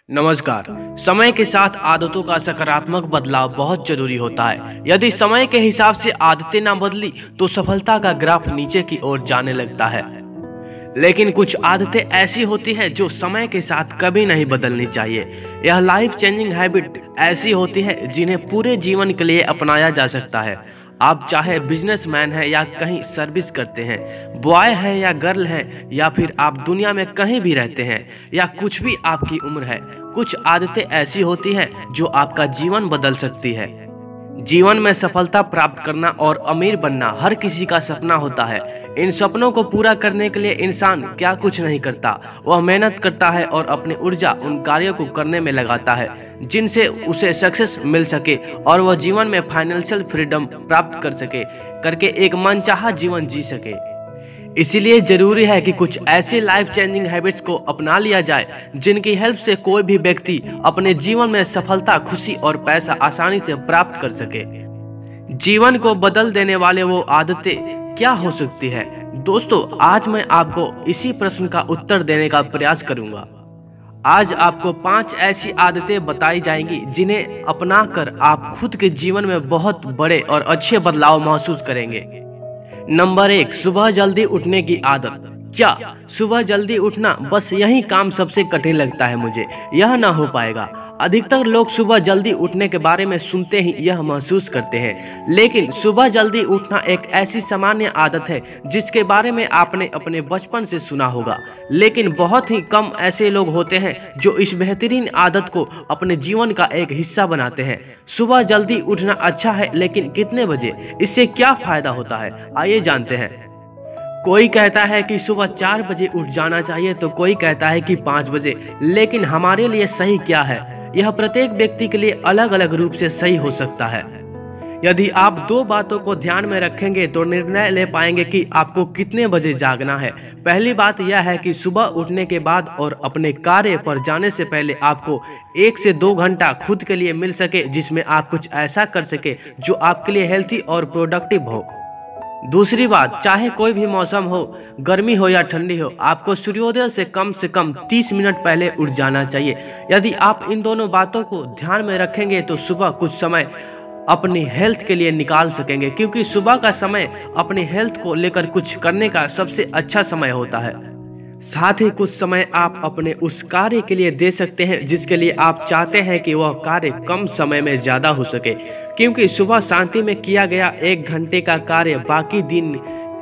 नमस्कार। समय के साथ आदतों का सकारात्मक बदलाव बहुत जरूरी होता है। यदि समय के हिसाब से आदतें ना बदली तो सफलता का ग्राफ नीचे की ओर जाने लगता है। लेकिन कुछ आदतें ऐसी होती हैं जो समय के साथ कभी नहीं बदलनी चाहिए। यह लाइफ चेंजिंग हैबिट ऐसी होती है जिन्हें पूरे जीवन के लिए अपनाया जा सकता है। आप चाहे बिजनेसमैन हैं या कहीं सर्विस करते हैं, बॉय हैं या गर्ल हैं, या फिर आप दुनिया में कहीं भी रहते हैं, या कुछ भी आपकी उम्र है, कुछ आदतें ऐसी होती हैं जो आपका जीवन बदल सकती है। जीवन में सफलता प्राप्त करना और अमीर बनना हर किसी का सपना होता है। इन सपनों को पूरा करने के लिए इंसान क्या कुछ नहीं करता, वह मेहनत करता है और अपनी ऊर्जा उन कार्यों को करने में लगाता है जिनसे उसे सक्सेस मिल सके और वह जीवन में फाइनेंशियल फ्रीडम प्राप्त कर सके, करके एक मनचाहा जीवन जी सके। इसीलिए जरूरी है कि कुछ ऐसे लाइफ चेंजिंग हैबिट्स को अपना लिया जाए जिनकी हेल्प से कोई भी व्यक्ति अपने जीवन में सफलता, खुशी और पैसा आसानी से प्राप्त कर सके। जीवन को बदल देने वाले वो आदतें क्या हो सकती है? दोस्तों, आज मैं आपको इसी प्रश्न का उत्तर देने का प्रयास करूंगा। आज आपको 5 ऐसी आदतें बताई जाएंगी जिन्हें अपनाकर आप खुद के जीवन में बहुत बड़े और अच्छे बदलाव महसूस करेंगे। नंबर 1, सुबह जल्दी उठने की आदत। क्या सुबह जल्दी उठना बस यही काम सबसे कठिन लगता है? मुझे यह ना हो पाएगा। अधिकतर लोग सुबह जल्दी उठने के बारे में सुनते ही यह महसूस करते हैं, लेकिन सुबह जल्दी उठना एक ऐसी सामान्य आदत है जिसके बारे में आपने अपने बचपन से सुना होगा, लेकिन बहुत ही कम ऐसे लोग होते हैं जो इस बेहतरीन आदत को अपने जीवन का एक हिस्सा बनाते हैं। सुबह जल्दी उठना अच्छा है, लेकिन कितने बजे? इससे क्या फायदा होता है, आइए जानते हैं। कोई कहता है कि सुबह 4 बजे उठ जाना चाहिए, तो कोई कहता है कि 5 बजे। लेकिन हमारे लिए सही क्या है, यह प्रत्येक व्यक्ति के लिए अलग अलग रूप से सही हो सकता है। यदि आप 2 बातों को ध्यान में रखेंगे तो निर्णय ले पाएंगे कि आपको कितने बजे जागना है। पहली बात यह है कि सुबह उठने के बाद और अपने कार्य पर जाने से पहले आपको 1 से 2 घंटा खुद के लिए मिल सके, जिसमें आप कुछ ऐसा कर सके जो आपके लिए हेल्थी और प्रोडक्टिव हो। दूसरी बात, चाहे कोई भी मौसम हो, गर्मी हो या ठंडी हो, आपको सूर्योदय से कम 30 मिनट पहले उठ जाना चाहिए। यदि आप इन दोनों बातों को ध्यान में रखेंगे तो सुबह कुछ समय अपनी हेल्थ के लिए निकाल सकेंगे, क्योंकि सुबह का समय अपनी हेल्थ को लेकर कुछ करने का सबसे अच्छा समय होता है। साथ ही कुछ समय आप अपने उस कार्य के लिए दे सकते हैं जिसके लिए आप चाहते हैं कि वह कार्य कम समय में ज़्यादा हो सके, क्योंकि सुबह शांति में किया गया 1 घंटे का कार्य बाकी दिन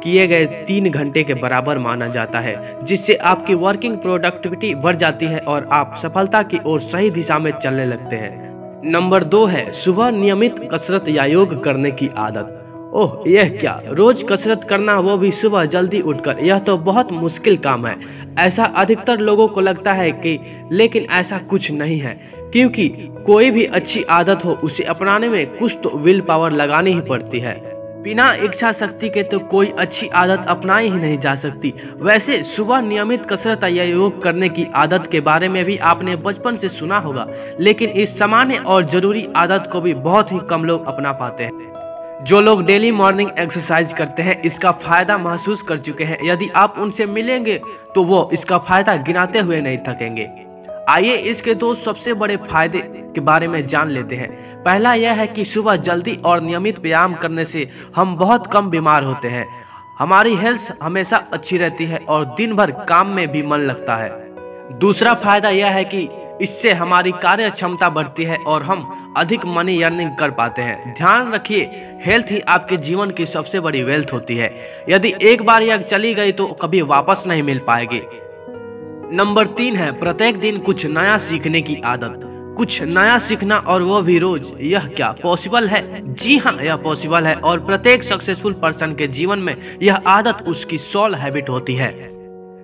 किए गए 3 घंटे के बराबर माना जाता है, जिससे आपकी वर्किंग प्रोडक्टिविटी बढ़ जाती है और आप सफलता की ओर सही दिशा में चलने लगते हैं। नंबर 2 है सुबह नियमित कसरत या योग करने की आदत। ओह, यह क्या, रोज कसरत करना, वो भी सुबह जल्दी उठकर? यह तो बहुत मुश्किल काम है, ऐसा अधिकतर लोगों को लगता है कि, लेकिन ऐसा कुछ नहीं है, क्योंकि कोई भी अच्छी आदत हो उसे अपनाने में कुछ तो विल पावर लगानी ही पड़ती है। बिना इच्छा शक्ति के तो कोई अच्छी आदत अपनाई ही नहीं जा सकती। वैसे सुबह नियमित कसरत या योग करने की आदत के बारे में भी आपने बचपन से सुना होगा, लेकिन इस सामान्य और जरूरी आदत को भी बहुत ही कम लोग अपना पाते हैं। जो लोग डेली मॉर्निंग एक्सरसाइज करते हैं इसका फायदा महसूस कर चुके हैं। यदि आप उनसे मिलेंगे तो वो इसका फायदा गिनाते हुए नहीं थकेंगे। आइए इसके 2 सबसे बड़े फायदे के बारे में जान लेते हैं। पहला यह है कि सुबह जल्दी और नियमित व्यायाम करने से हम बहुत कम बीमार होते हैं। हमारी हेल्थ हमेशा अच्छी रहती है और दिन भर काम में भी मन लगता है। दूसरा फायदा यह है कि इससे हमारी कार्य क्षमता बढ़ती है और हम अधिक मनी अर्निंग कर पाते हैं। ध्यान रखिए, हेल्थ ही आपके जीवन की सबसे बड़ी वेल्थ होती है। यदि एक बार यह चली गई तो कभी वापस नहीं मिल पाएगी। नंबर 3 है प्रत्येक दिन कुछ नया सीखने की आदत। कुछ नया सीखना, और वो भी रोज। यह क्या पॉसिबल है? जी हाँ, यह पॉसिबल है, और प्रत्येक सक्सेसफुल पर्सन के जीवन में यह आदत उसकी सोल हैबिट होती है।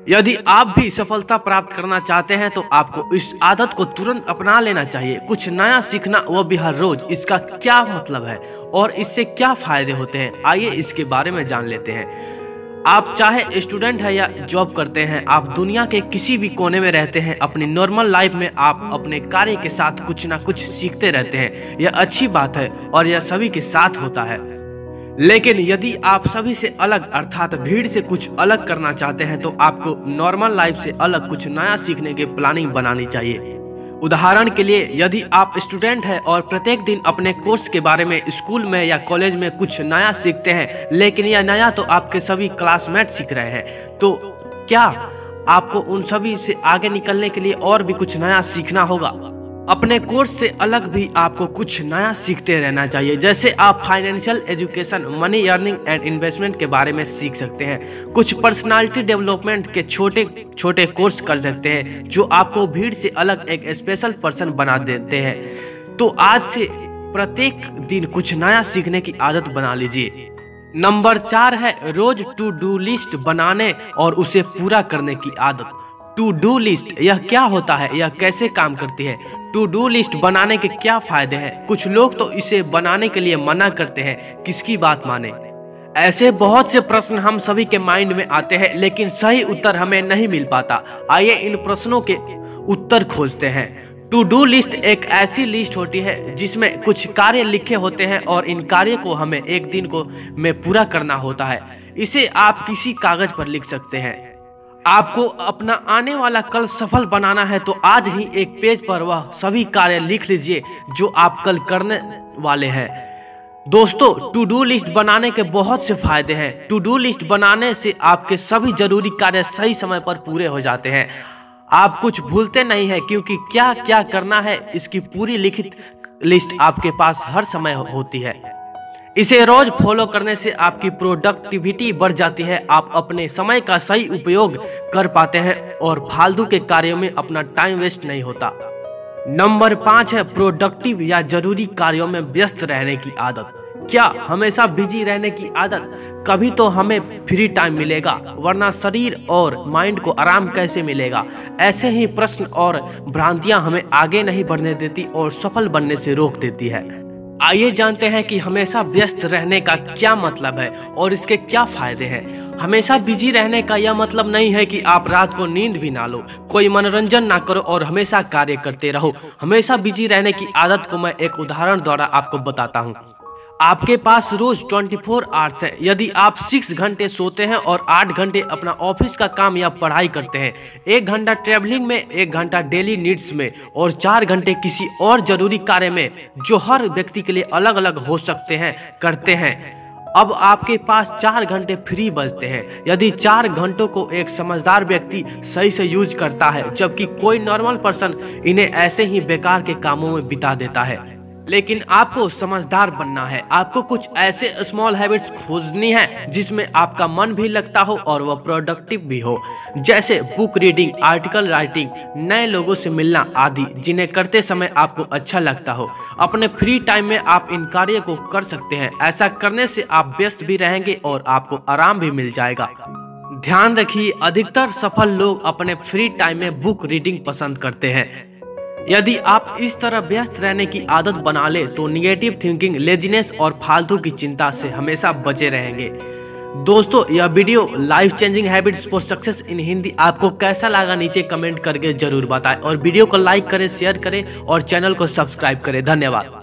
यदि आप भी सफलता प्राप्त करना चाहते हैं तो आपको इस आदत को तुरंत अपना लेना चाहिए। कुछ नया सीखना, वो भी हर रोज। इसका क्या मतलब है और इससे क्या फायदे होते हैं, आइए इसके बारे में जान लेते हैं। आप चाहे स्टूडेंट है या जॉब करते हैं, आप दुनिया के किसी भी कोने में रहते हैं, अपनी नॉर्मल लाइफ में आप अपने कार्य के साथ कुछ ना कुछ सीखते रहते हैं। यह अच्छी बात है और यह सभी के साथ होता है। लेकिन यदि आप सभी से अलग अर्थात भीड़ से कुछ अलग करना चाहते हैं तो आपको नॉर्मल लाइफ से अलग कुछ नया सीखने की प्लानिंग बनानी चाहिए। उदाहरण के लिए, यदि आप स्टूडेंट हैं और प्रत्येक दिन अपने कोर्स के बारे में स्कूल में या कॉलेज में कुछ नया सीखते हैं, लेकिन यह नया तो आपके सभी क्लासमेट सीख रहे हैं, तो क्या आपको उन सभी से आगे निकलने के लिए और भी कुछ नया सीखना होगा। अपने कोर्स से अलग भी आपको कुछ नया सीखते रहना चाहिए। जैसे आप financial education, money earning and investment के बारे में सीख सकते हैं। कुछ पर्सनालिटी डेवलपमेंट के छोटे छोटे कोर्स कर सकते हैं जो आपको भीड़ से अलग एक स्पेशल पर्सन बना देते हैं। तो आज से प्रत्येक दिन कुछ नया सीखने की आदत बना लीजिए। नंबर 4 है रोज टू डू लिस्ट बनाने और उसे पूरा करने की आदत। टू डू लिस्ट यह क्या होता है, यह कैसे काम करती है? टू डू लिस्ट बनाने के क्या फायदे हैं? कुछ लोग तो इसे बनाने के लिए मना करते हैं, किसकी बात माने। ऐसे बहुत से प्रश्न हम सभी के माइंड में आते हैं, लेकिन सही उत्तर हमें नहीं मिल पाता। आइए इन प्रश्नों के उत्तर खोजते हैं। टू डू लिस्ट एक ऐसी लिस्ट होती है जिसमें कुछ कार्य लिखे होते हैं और इन कार्य को हमें एक दिन में पूरा करना होता है। इसे आप किसी कागज पर लिख सकते हैं। आपको अपना आने वाला कल सफल बनाना है तो आज ही एक पेज पर वह सभी कार्य लिख लीजिए जो आप कल करने वाले हैं। दोस्तों, टू डू लिस्ट बनाने के बहुत से फायदे हैं। टू डू लिस्ट बनाने से आपके सभी जरूरी कार्य सही समय पर पूरे हो जाते हैं। आप कुछ भूलते नहीं हैं, क्योंकि क्या क्या करना है इसकी पूरी लिखित लिस्ट आपके पास हर समय होती है। इसे रोज फॉलो करने से आपकी प्रोडक्टिविटी बढ़ जाती है। आप अपने समय का सही उपयोग कर पाते हैं और फालतू के कार्यों में अपना टाइम वेस्ट नहीं होता। नंबर 5 है प्रोडक्टिव या जरूरी कार्यों में व्यस्त रहने की आदत। क्या हमेशा बिजी रहने की आदत? कभी तो हमें फ्री टाइम मिलेगा, वरना शरीर और माइंड को आराम कैसे मिलेगा? ऐसे ही प्रश्न और भ्रांतियां हमें आगे नहीं बढ़ने देती और सफल बनने से रोक देती है। आइए जानते हैं कि हमेशा व्यस्त रहने का क्या मतलब है और इसके क्या फायदे हैं। हमेशा बिजी रहने का यह मतलब नहीं है कि आप रात को नींद भी ना लो, कोई मनोरंजन ना करो और हमेशा कार्य करते रहो। हमेशा बिजी रहने की आदत को मैं एक उदाहरण द्वारा आपको बताता हूँ। आपके पास रोज 24 आवर्स है। यदि आप 6 घंटे सोते हैं और 8 घंटे अपना ऑफिस का काम या पढ़ाई करते हैं, 1 घंटा ट्रैवलिंग में, 1 घंटा डेली नीड्स में और 4 घंटे किसी और जरूरी कार्य में, जो हर व्यक्ति के लिए अलग अलग हो सकते हैं, करते हैं, अब आपके पास 4 घंटे फ्री बचते हैं। यदि 4 घंटों को एक समझदार व्यक्ति सही से यूज करता है, जबकि कोई नॉर्मल पर्सन इन्हें ऐसे ही बेकार के कामों में बिता देता है। लेकिन आपको समझदार बनना है। आपको कुछ ऐसे स्मॉल हैबिट्स खोजनी है जिसमें आपका मन भी लगता हो और वह प्रोडक्टिव भी हो, जैसे बुक रीडिंग, आर्टिकल राइटिंग, नए लोगों से मिलना आदि, जिन्हें करते समय आपको अच्छा लगता हो। अपने फ्री टाइम में आप इन कार्यों को कर सकते हैं। ऐसा करने से आप व्यस्त भी रहेंगे और आपको आराम भी मिल जाएगा। ध्यान रखिए, अधिकतर सफल लोग अपने फ्री टाइम में बुक रीडिंग पसंद करते हैं। यदि आप इस तरह व्यस्त रहने की आदत बना ले तो निगेटिव थिंकिंग, लेजीनेस और फालतू की चिंता से हमेशा बचे रहेंगे। दोस्तों, यह video life changing habits for success in Hindi आपको कैसा लगा नीचे कमेंट करके जरूर बताएं और वीडियो को लाइक करें, शेयर करें और चैनल को सब्सक्राइब करें। धन्यवाद।